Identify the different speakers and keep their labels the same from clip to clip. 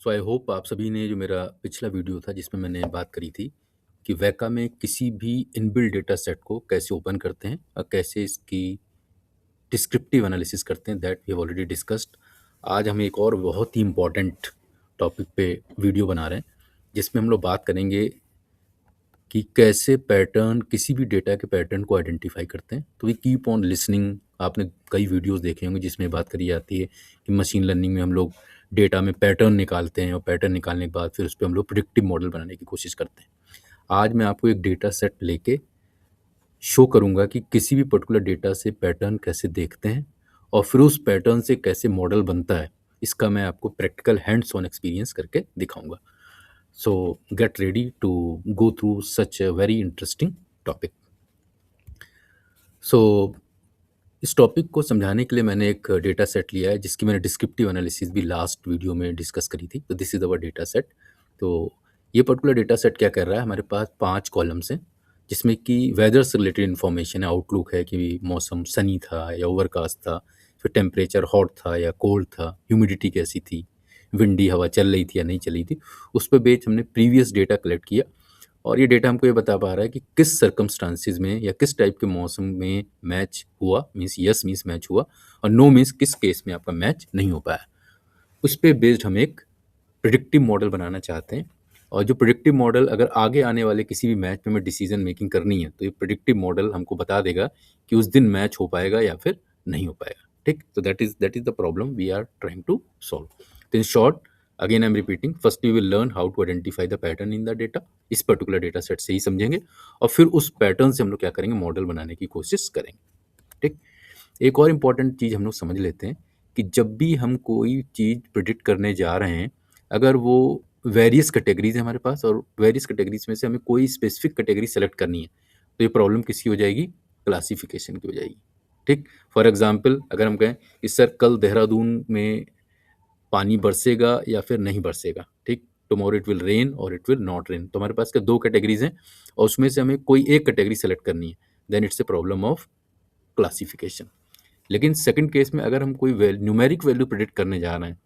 Speaker 1: So I hope आप सभी ने जो मेरा पिछला वीडियो था जिसमें मैंने बात करी थी कि वैका में किसी भी इनबिल्ट डेटा सेट को कैसे ओपन करते हैं और कैसे इसकी डिस्क्रिप्टिव एनालिसिस करते हैं, that we have already discussed. आज हम एक और बहुत ही इम्पॉर्टेंट टॉपिक पे वीडियो बना रहे हैं जिसमें हम लोग बात करेंगे कि कैसे पैटर्न किसी भी डेटा के पैटर्न को आइडेंटिफाई करते हैं। तो वी कीप ऑन लिसनिंग। आपने कई वीडियोस देखे होंगे जिसमें बात करी जाती है कि मशीन लर्निंग में हम लोग डेटा में पैटर्न निकालते हैं और पैटर्न निकालने के बाद फिर उस पर हम लोग प्रिडिक्टिव मॉडल बनाने की कोशिश करते हैं। आज मैं आपको एक डेटा सेट लेके शो करूंगा कि किसी भी पर्टिकुलर डेटा से पैटर्न कैसे देखते हैं और फिर उस पैटर्न से कैसे मॉडल बनता है। इसका मैं आपको प्रैक्टिकल हैंड्स ऑन एक्सपीरियंस करके दिखाऊंगा। So get ready to go through such a very interesting topic. So इस टॉपिक को समझाने के लिए मैंने एक डेटा सेट लिया है जिसकी मैंने डिस्क्रिप्टिव एनालिसिस भी लास्ट वीडियो में डिस्कस करी थी। तो this is our data set. तो ये पर्टिकुलर डेटा सेट क्या कर रहा है, हमारे पास 5 कॉलम्स हैं जिसमें कि वेदर से रिलेटेड इन्फॉर्मेशन है, आउटलुक है कि मौसम सनी था या ओवरकास्ट था, फिर टेम्परेचर हॉट था या कोल्ड था, ह्यूमिडिटी कैसी थी, विंडी हवा चल रही थी या नहीं चली थी। उस पर बेस हमने प्रीवियस डेटा कलेक्ट किया और ये डेटा हमको ये बता पा रहा है कि किस सर्कमस्टांसिस में या किस टाइप के मौसम में मैच हुआ, मीन्स यस मीन्स मैच हुआ, और नो मीन्स किस केस में आपका मैच नहीं हो पाया। उस पे बेस्ड हम एक प्रिडिक्टिव मॉडल बनाना चाहते हैं। और जो प्रिडिक्टिव मॉडल अगर आगे आने वाले किसी भी मैच में हमें डिसीजन मेकिंग करनी है तो ये प्रिडिक्टिव मॉडल हमको बता देगा कि उस दिन मैच हो पाएगा या फिर नहीं हो पाएगा। ठीक, तो that is the problem we are trying to solve. तो in short, again I am repeating, first we will learn how to identify the pattern in the data. इस पर्टिकुलर डेटा सेट से ही समझेंगे और फिर उस पैटर्न से हम लोग क्या करेंगे, मॉडल बनाने की कोशिश करेंगे। ठीक, एक और इम्पॉर्टेंट चीज़ हम लोग समझ लेते हैं कि जब भी हम कोई चीज़ प्रिडिक्ट करने जा रहे हैं, अगर वो वेरियस कैटेगरीज है हमारे पास और वेरियस कैटेगरीज में से हमें कोई स्पेसिफिक कैटेगरी सेलेक्ट करनी है, तो ये प्रॉब्लम किसकी हो जाएगी, क्लासिफिकेशन की हो जाएगी। ठीक, फॉर एग्जाम्पल अगर हम कहें कि सर कल देहरादून में पानी बरसेगा या फिर नहीं बरसेगा, ठीक, टुमारो इट विल रेन और इट विल नॉट रेन, तो हमारे पास क्या दो कैटेगरीज हैं और उसमें से हमें कोई एक कैटेगरी सेलेक्ट करनी है, then it's a problem of classification. लेकिन सेकंड केस में अगर हम कोई न्यूमेरिक वैल्यू प्रेडिक्ट करने जा रहे हैं,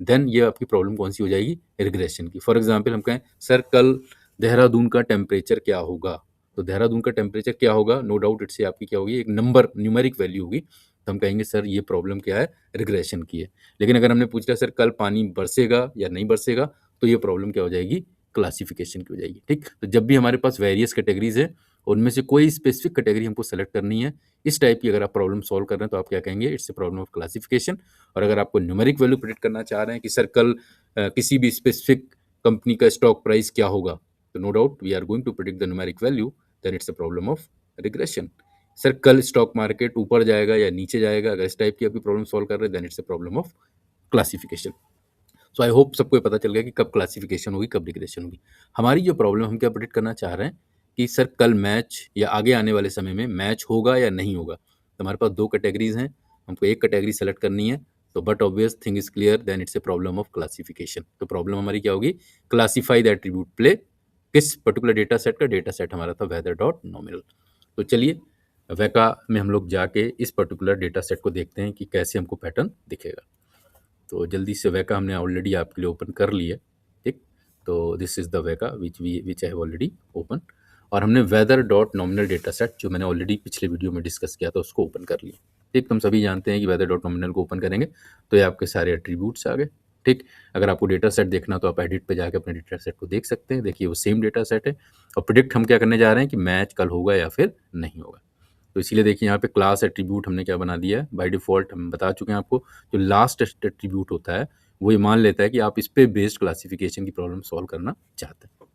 Speaker 1: देन ये आपकी प्रॉब्लम कौन सी हो जाएगी, रिग्रेशन की। फॉर एग्जांपल हम कहें सर कल देहरादून का टेम्परेचर क्या होगा, तो देहरादून का टेम्परेचर क्या होगा, नो डाउट इट्स आपकी क्या होगी, एक नंबर न्यूमेरिक वैल्यू होगी। तो हम कहेंगे सर ये प्रॉब्लम क्या है, रिग्रेशन की है। लेकिन अगर हमने पूछ लिया सर कल पानी बरसेगा या नहीं बरसेगा, तो ये प्रॉब्लम क्या हो जाएगी, क्लासिफिकेशन की हो जाएगी। ठीक, तो जब भी हमारे पास वेरियस कैटेगरीज है, उनमें से कोई स्पेसिफिक कैटेगरी हमको सेलेक्ट करनी है, इस टाइप की अगर आप प्रॉब्लम सॉल्व कर रहे हैं तो आप क्या कहेंगे, it's a problem of classification. और अगर आपको न्यूमेरिक वैल्यू प्रेडिक्ट करना चाह रहे हैं कि सर कल किसी भी स्पेसिफिक कंपनी का स्टॉक प्राइस क्या होगा, तो no doubt we are going to predict the numeric value, then it's a problem of regression. Sir कल स्टॉक मार्केट ऊपर जाएगा या नीचे जाएगा, अगर इस टाइप की आपकी प्रॉब्लम सॉल्व कर रहे हैं, then it's a problem of classification. So I hope सबको ये पता चल गया कि कब क्लासिफिकेशन होगी, कब रिग्रेशन होगी। हमारी जो प्रॉब्लम हम क्या प्रेडिक्ट करना चाह रहे हैं कि सर कल मैच या आगे आने वाले समय में मैच होगा या नहीं होगा। तो हमारे पास दो कैटेगरीज हैं, हमको एक कैटेगरी सेलेक्ट करनी है, तो but obvious thing is clear, then it's a problem of classification. तो प्रॉब्लम हमारी क्या होगी, क्लासीफाई द एट्रीब्यूट प्ले। किस पर्टिकुलर डेटा सेट का, डेटा सेट हमारा था वेदर डॉट नॉमिनल। तो चलिए वैका में हम लोग जाके इस पर्टिकुलर डेटा सेट को देखते हैं कि कैसे हमको पैटर्न दिखेगा। तो जल्दी से वैका हमने ऑलरेडी आपके लिए ओपन कर लिया। ठीक, तो this is the Weka which I have already open. और हमने weather dot nominal data set जो मैंने ऑलरेडी पिछले वीडियो में डिस्कस किया था उसको ओपन कर लिया। ठीक, तो हम सभी जानते हैं कि वेदर डॉट नॉमिनल को ओपन करेंगे तो ये आपके सारे एट्रीब्यूट्स आ गए। ठीक, अगर आपको डेटा सेट देखना तो आप एडिट पे जाके अपने डेटा सेट को देख सकते हैं। देखिए वो सेम डेटा सेट है और प्रिडिक्ट हम क्या करने जा रहे हैं कि मैच कल होगा या फिर नहीं होगा। तो इसीलिए देखिए यहाँ पे क्लास एट्रीब्यूट हमने क्या बना दिया है, बाय डिफ़ॉल्ट हम बता चुके हैं आपको, जो लास्ट एट्रीब्यूट होता है वो ये मान लेता है कि आप इस पे बेस्ड क्लासिफिकेशन की प्रॉब्लम सॉल्व करना चाहते हैं।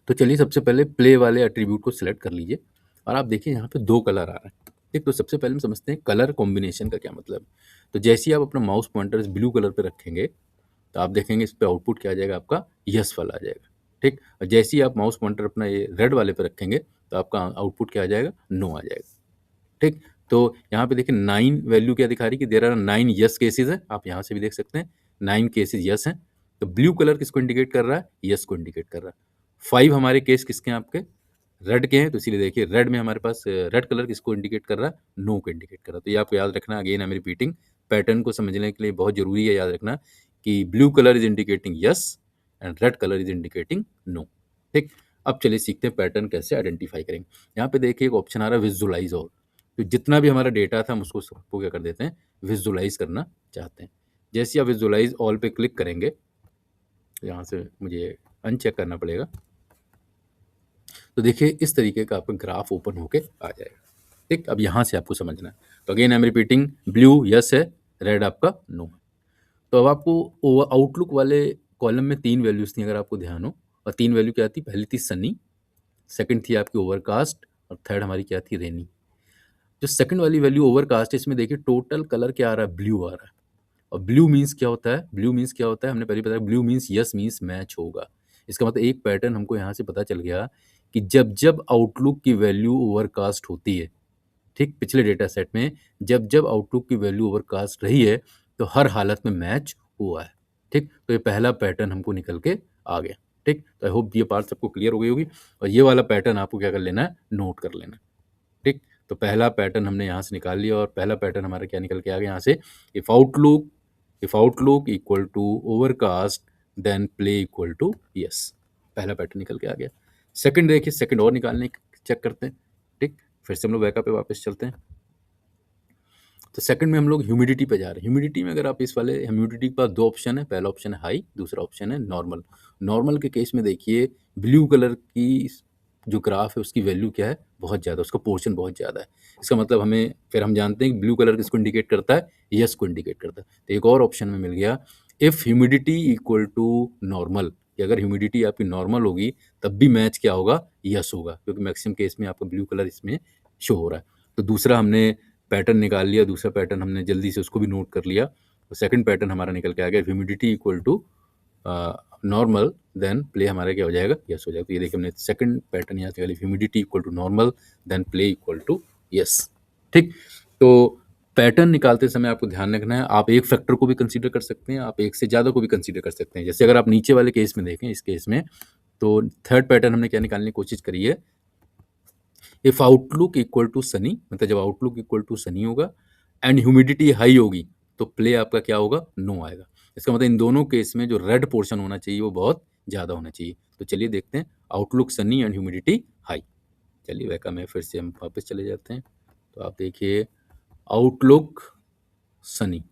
Speaker 1: तो चलिए सबसे पहले प्ले वाले एट्रीब्यूट को सिलेक्ट कर लीजिए और आप देखिए यहाँ पे दो कलर आ रहा है। ठीक, तो सबसे पहले हम समझते हैं कलर कॉम्बिनेशन का क्या मतलब है। तो जैसे ही आप अपना माउस पॉइंटर इस ब्लू कलर पे रखेंगे तो आप देखेंगे इस पे आउटपुट क्या आ जाएगा, आपका यस वाला आ जाएगा। ठीक, और जैसे ही आप माउस पॉइंटर अपना ये रेड वाले पे रखेंगे तो आपका आउटपुट क्या आ जाएगा, नो आ जाएगा। ठीक, तो यहाँ पे देखिए 9 वैल्यू क्या दिखा रही है कि देयर आर 9 यस केसेस है, आप यहाँ से भी देख सकते हैं 9 केसेस यस हैं। तो ब्लू कलर किसको इंडिकेट कर रहा है, यस को इंडिकेट कर रहा है। 5 हमारे केस किसके हैं, आपके रेड के हैं, तो इसीलिए देखिए रेड में हमारे पास रेड कलर किसको इंडिकेट कर रहा है, नो को इंडिकेट कर रहा है। तो ये आपको याद रखना, again I am repeating, pattern को समझने के लिए बहुत जरूरी है याद रखना कि blue colour is indicating yes and red colour is indicating no. ठीक, अब चलिए सीखते हैं पैटर्न कैसे आइडेंटिफाई करेंगे। यहाँ पे देखिए एक ऑप्शन आ रहा है विजुलाइज ऑल। तो जितना भी हमारा डेटा था हम उसको सबको क्या कर देते हैं, विजुलाइज करना चाहते हैं। जैसे आप विजुलाइज ऑल पे क्लिक करेंगे, तो यहाँ से मुझे अनचेक करना पड़ेगा, तो देखिए इस तरीके का आपका ग्राफ ओपन होके आ जाएगा। ठीक, अब यहाँ से आपको समझना है। तो again I am repeating, blue yes है, रेड आपका नो है। तो अब आपको आउटलुक वाले कॉलम में 3 वैल्यूज़ थी अगर आपको ध्यान हो, और 3 वैल्यू क्या थी, पहली थी सनी, सेकंड थी आपकी ओवरकास्ट, और थर्ड हमारी क्या थी, रेनी। जो सेकंड वाली वैल्यू ओवरकास्ट है, इसमें देखिए टोटल कलर क्या आ रहा है, ब्लू आ रहा है। और ब्लू मीन्स क्या होता है, ब्लू मीन्स क्या होता है, हमने पहले बताया, blue means yes means match होगा। इसका मतलब एक पैटर्न हमको यहाँ से पता चल गया कि जब जब आउटलुक की वैल्यू ओवरकास्ट होती है, ठीक, पिछले डेटा सेट में जब जब आउटलुक की वैल्यू ओवरकास्ट रही है, तो हर हालत में मैच हुआ है। ठीक, तो ये पहला पैटर्न हमको निकल के आ गया। ठीक, तो आई होप ये पार्ट सबको क्लियर हो गई होगी, और ये वाला पैटर्न आपको क्या कर लेना है, नोट कर लेना है। ठीक, तो पहला पैटर्न हमने यहाँ से निकाल लिया, और पहला पैटर्न हमारा क्या निकल के आ गया यहाँ से, if outlook equal to overcast then play equal to yes. पहला पैटर्न निकल के आ गया। सेकंड देखिए, सेकंड और निकालने चेक करते हैं। ठीक, फिर से हम लोग बैकअप पे वापस चलते हैं। तो सेकंड में हम लोग ह्यूमिडिटी पे जा रहे हैं। ह्यूमिडिटी में अगर आप इस वाले ह्यूमिडिटी के पास 2 ऑप्शन है, पहला ऑप्शन है हाई, दूसरा ऑप्शन है नॉर्मल। नॉर्मल के केस में देखिए ब्लू कलर की जो ग्राफ है उसकी वैल्यू क्या है, बहुत ज़्यादा, उसका पोर्शन बहुत ज़्यादा है। इसका मतलब हमें, फिर हम जानते हैं कि ब्लू कलर किसको इंडिकेट करता है, यस को इंडिकेट करता है। तो एक और ऑप्शन में मिल गया, if humidity equal to normal, कि अगर ह्यूमिडिटी आपकी नॉर्मल होगी तब भी मैच क्या होगा, यस होगा, क्योंकि मैक्सिमम केस में आपका ब्लू कलर इसमें शो हो रहा है। तो दूसरा हमने पैटर्न निकाल लिया, दूसरा पैटर्न हमने जल्दी से उसको भी नोट कर लिया। तो सेकंड पैटर्न हमारा निकल के आ गया, humidity equal to normal then play हमारा क्या हो जाएगा, यस हो जाएगा। तो ये देखिए हमने सेकंड पैटर्न यहाँ से humidity equal to normal then play equal to yes. ठीक, तो पैटर्न निकालते समय आपको ध्यान रखना है, आप एक फैक्टर को भी कंसीडर कर सकते हैं, आप एक से ज़्यादा को भी कंसीडर कर सकते हैं। जैसे अगर आप नीचे वाले केस में देखें, इस केस में तो थर्ड पैटर्न हमने क्या निकालने की कोशिश करी है, if outlook equal to sunny, मतलब जब आउटलुक इक्वल टू सनी होगा एंड ह्यूमिडिटी हाई होगी, तो प्ले आपका क्या होगा, नो आएगा। इसका मतलब इन दोनों केस में जो रेड पोर्शन होना चाहिए वो बहुत ज़्यादा होना चाहिए। तो चलिए देखते हैं, outlook Sunny and humidity high. चलिए वैका में फिर से हम वापस चले जाते हैं। तो आप देखिए आउटलुक सनी,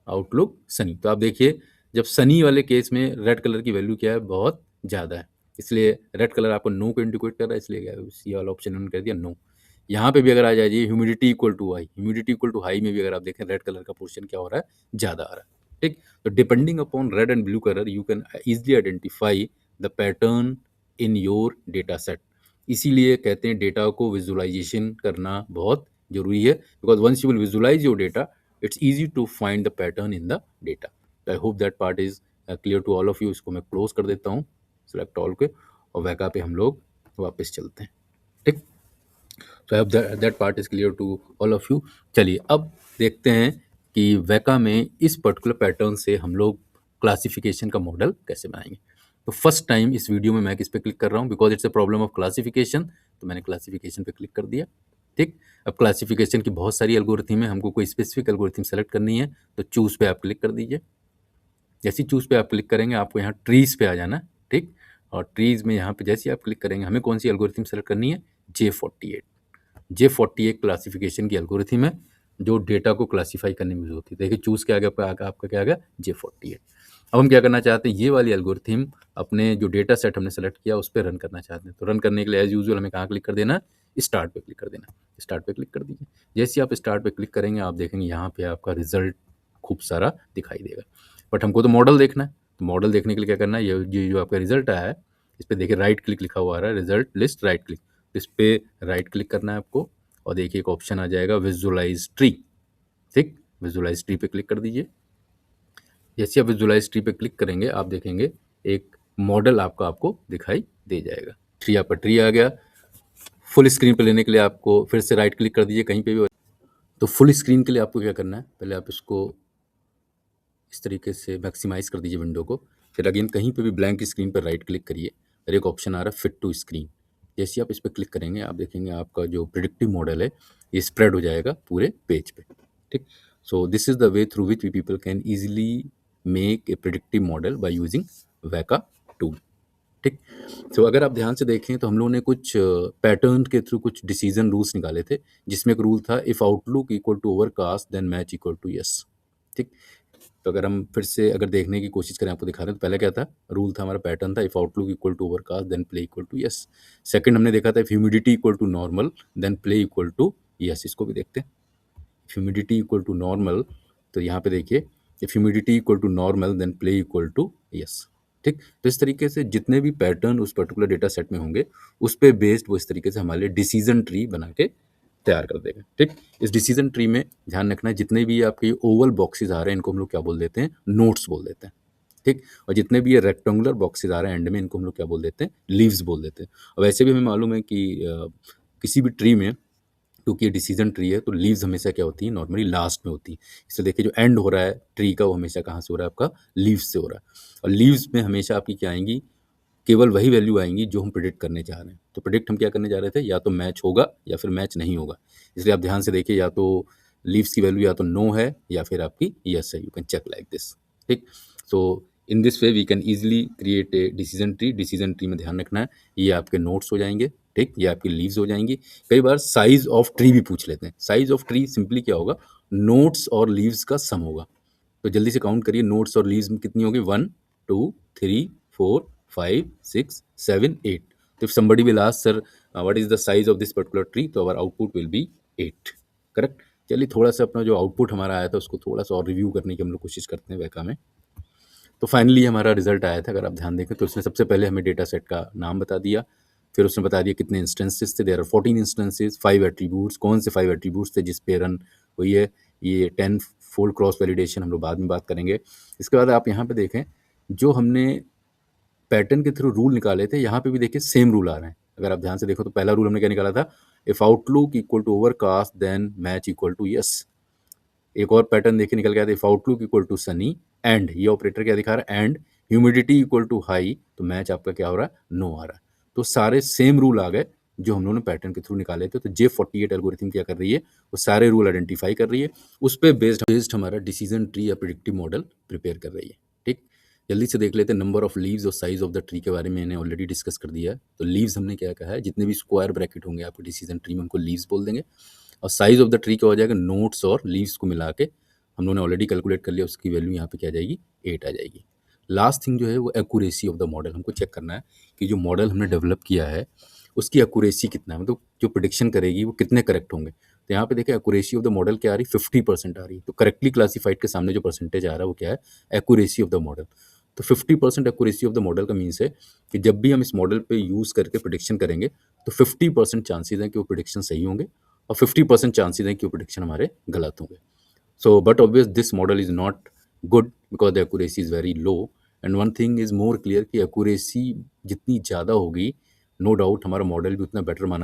Speaker 1: आउटलुक सनी, तो आप देखिए जब सनी वाले केस में रेड कलर की वैल्यू क्या है, बहुत ज़्यादा है, इसलिए रेड कलर आपको नो को इंडिकेट कर रहा है, इसलिए क्या है, सी वाला ऑप्शन उन्होंने कर दिया नो। यहाँ पे भी अगर आ जाइए humidity equal to high, humidity equal to high में भी अगर आप देखें रेड कलर का पोर्शन क्या हो रहा है, ज़्यादा आ रहा है। ठीक, तो depending upon red and blue colour you can easily identify the pattern in your data set. इसीलिए कहते हैं डेटा को विजुअलाइजेशन करना बहुत जरूरी है, because once you will visualize your data it's easy to find the pattern in the data. I hope that part is clear to all of you. इसको मैं क्लोज कर देता हूँ select all के, और वैका पे हम लोग वापस चलते हैं। ठीक, so I hope that part is clear to all of you. चलिए अब देखते हैं कि वैका में इस पर्टिकुलर पैटर्न से हम लोग क्लासिफिकेशन का मॉडल कैसे बनाएंगे। तो फर्स्ट टाइम इस वीडियो में मैं किस पे क्लिक कर रहा हूँ, because it's a problem of classification, तो मैंने क्लासिफिकेशन पे क्लिक कर दिया। ठीक, अब क्लासिफिकेशन की बहुत सारी एल्गोरिथम है, हमको कोई स्पेसिफिक एल्गोरिथम सेलेक्ट करनी है, तो चूज़ पे आप क्लिक कर दीजिए। जैसे ही चूज़ पे आप क्लिक करेंगे आपको यहाँ ट्रीज़ पे आ जाना है। ठीक, और ट्रीज़ में यहाँ पे जैसे ही आप क्लिक करेंगे, हमें कौन सी एल्गोरिथम सेलेक्ट करनी है, J48। J48 क्लासिफिकेशन की एल्गोरिथम है जो डेटा को क्लासीफाई करने में यूज होती है। देखिए चूज़ के आगे आपका क्या आ गया, J48। अब हम क्या करना चाहते हैं, ये वाली एल्गोरिथम अपने जो डेटा सेट हमने सेलेक्ट किया उस पर रन करना चाहते हैं। तो रन करने के लिए एज यूजुअल हमें कहाँ क्लिक कर देना, स्टार्ट पे क्लिक कर देना। स्टार्ट पे क्लिक कर दीजिए। जैसे ही आप स्टार्ट पे क्लिक करेंगे आप देखेंगे यहाँ पे आपका रिजल्ट खूब सारा दिखाई देगा, बट हमको तो मॉडल देखना है। तो मॉडल देखने के लिए क्या करना है, ये जो आपका रिजल्ट आया है इस पर देखिए राइट क्लिक लिखा हुआ आ रहा है, रिजल्ट लिस्ट राइट क्लिक, इस पर राइट क्लिक करना है आपको, और देखिए एक ऑप्शन आ जाएगा विजुअलाइज ट्री। ठीक, विजुअलाइज ट्री पे क्लिक कर दीजिए। जैसे आप विजुअलाइज ट्री पे क्लिक करेंगे आप देखेंगे एक मॉडल आपको दिखाई दे जाएगा। ट्री, आपका ट्री आ गया। फुल स्क्रीन पे लेने के लिए आपको फिर से राइट क्लिक कर दीजिए कहीं पे भी। तो फुल स्क्रीन के लिए आपको क्या करना है, पहले आप इसको इस तरीके से मैक्सिमाइज कर दीजिए विंडो को, फिर अगेन कहीं पे भी ब्लैंक स्क्रीन पर राइट क्लिक करिए, और एक ऑप्शन आ रहा है फिट टू स्क्रीन। जैसे आप इस पर क्लिक करेंगे आप देखेंगे आपका जो प्रिडिक्टिव मॉडल है ये स्प्रेड हो जाएगा पूरे पेज पे। ठीक, so this is the way through which we people can easily make a predictive model by using Weka tool. ठीक। तो अगर आप ध्यान से देखें तो हम लोगों ने कुछ पैटर्न के थ्रू कुछ डिसीजन रूल्स निकाले थे, जिसमें एक रूल था if outlook equal to overcast then match equal to yes. ठीक। तो अगर हम फिर से अगर देखने की कोशिश करें, आपको दिखा रहे हैं, तो पहले क्या था, रूल था हमारा, पैटर्न था if outlook equal to overcast then play equal to yes. Second हमने देखा था if humidity equal to normal then play equal to yes. इसको भी देखते हैं, ह्यूमिडिटी इक्वल टू नॉर्मल, तो यहाँ पे देखिए if humidity equal to normal then play equal to yes. ठीक। तो इस तरीके से जितने भी पैटर्न उस पर्टिकुलर डेटा सेट में होंगे, उस पे बेस्ड वो इस तरीके से हमारे लिए डिसीजन ट्री बना के तैयार कर देगा। ठीक। इस डिसीजन ट्री में ध्यान रखना है, जितने भी आपके ओवल बॉक्सेस आ रहे हैं इनको हम लोग क्या बोल देते हैं, नोट्स बोल देते हैं। ठीक। और जितने भी ये रेक्टेंगुलर बॉक्सेस आ रहे हैं एंड में, इनको हम लोग क्या बोल देते हैं, लीव्स बोल देते हैं। और वैसे भी हमें मालूम है कि किसी भी ट्री में, क्योंकि ये डिसीजन ट्री है, तो लीव्स हमेशा क्या होती है, नॉर्मली लास्ट में होती है। इसलिए देखिए जो एंड हो रहा है ट्री का, वो हमेशा कहाँ से हो रहा है, आपका लीव्स से हो रहा है। और लीव्स में हमेशा आपकी क्या आएंगी, केवल वही वैल्यू आएंगी जो हम प्रिडिक्ट करने जा रहे हैं। तो प्रिडिक्ट हम क्या करने जा रहे थे, या तो मैच होगा या फिर मैच नहीं होगा। इसलिए आप ध्यान से देखिए, या तो लीव्स की वैल्यू या तो नो है या फिर आपकी यस है। You can check like this. ठीक। So in this way we can easily create a decision tree. Decision tree में ध्यान रखना है, ये आपके नोट्स हो जाएंगे। ठीक। ये आपकी लीव्स हो जाएंगी। कई बार साइज ऑफ ट्री भी पूछ लेते हैं। साइज ऑफ ट्री सिंपली क्या होगा, नोट्स और लीव्स का सम होगा। तो जल्दी से काउंट करिए, नोट्स और लीव्स में कितनी होगी, 1 2 3 4 5 6 7 8। तो if somebody will ask sir what is the size of this particular tree, तो our output will be 8। Correct. चलिए थोड़ा सा अपना जो आउटपुट हमारा आया था उसको थोड़ा सा और रिव्यू करने की हम लोग कोशिश करते हैं वैका में। तो फाइनली हमारा रिजल्ट आया था, अगर आप ध्यान देखें तो उसने सबसे पहले हमें डेटा सेट का नाम बता दिया, फिर उसने बता दिया कितने इंस्टेंसेस थे, देयर आर 14 इंस्टेंसेस, 5 एट्रीब्यूट्स, कौन से 5 एट्रीब्यूट्स थे जिस पे रन हुई है ये 10 फोल्ड क्रॉस वैलिडेशन, हम लोग बाद में बात करेंगे। इसके बाद आप यहाँ पे देखें, जो हमने पैटर्न के थ्रू रूल निकाले थे, यहाँ पे भी देखिए सेम रूल आ रहे हैं। अगर आप ध्यान से देखो तो पहला रूल हमने क्या निकाला था, if outlook equal to overcast then match equal to yes. एक और पैटर्न देखिए निकल गया था, if outlook equal to sunny and, ये ऑपरेटर क्या दिखा रहा है, and humidity equal to high, तो मैच आपका क्या हो रहा है, नो आ रहा है। तो सारे सेम रूल आ गए जो हम लोगों ने पैटर्न के थ्रू निकाले थे। तो J48 एल्गोरिथम क्या कर रही है, वो सारे रूल आइडेंटिफाई कर रही है, उस पर बेस्ड हमारा डिसीजन ट्री या प्रिडिक्टिव मॉडल प्रिपेयर कर रही है। ठीक। जल्दी से देख लेते हैं, नंबर ऑफ लीव्स और साइज ऑफ द ट्री के बारे में मैंने ऑलरेडी डिस्कस कर दिया है। तो लीव्स हमने क्या कहा है, जितने भी स्क्वायर ब्रैकेट होंगे आपके डिसीजन ट्री में, उनको लीव्स बोल देंगे। और साइज ऑफ द ट्री क्या हो जाएगा, नोट्स और लीव्स को मिला के हम लोगों ने ऑलरेडी कैलकुलेट कर लिया, उसकी वैल्यू यहाँ पे क्या आ जाएगी, 8 आ जाएगी। लास्ट थिंग जो है वो एक्यूरेसी ऑफ द मॉडल, हमको चेक करना है कि जो मॉडल हमने डेवलप किया है उसकी एक्यूरेसी कितना है, मतलब जो प्रिडिक्शन करेगी वो कितने करेक्ट होंगे। तो यहाँ पे देखिए एक्यूरेसी ऑफ द मॉडल क्या आ रही, 50% आ रही है। तो करेक्टली क्लासीफाइड के सामने जो परसेंटेज आ रहा है वो क्या है, एक्यूरेसी ऑफ द मॉडल। तो 50% एक्यूरेसी ऑफ द मॉडल का मीन्स है कि जब भी हम इस मॉडल पे यूज़ करके प्रिडिक्शन करेंगे तो 50% चांसेज हैं कि वो प्रिडिक्शन सही होंगे और 50% चांसेज हैं कि वो प्रिडिक्शन हमारे गलत होंगे। So, but obvious this model is not good because the accuracy is very low. And one thing is more clear कि accuracy जितनी ज़्यादा होगी, no doubt हमारा मॉडल भी उतना बेटर माना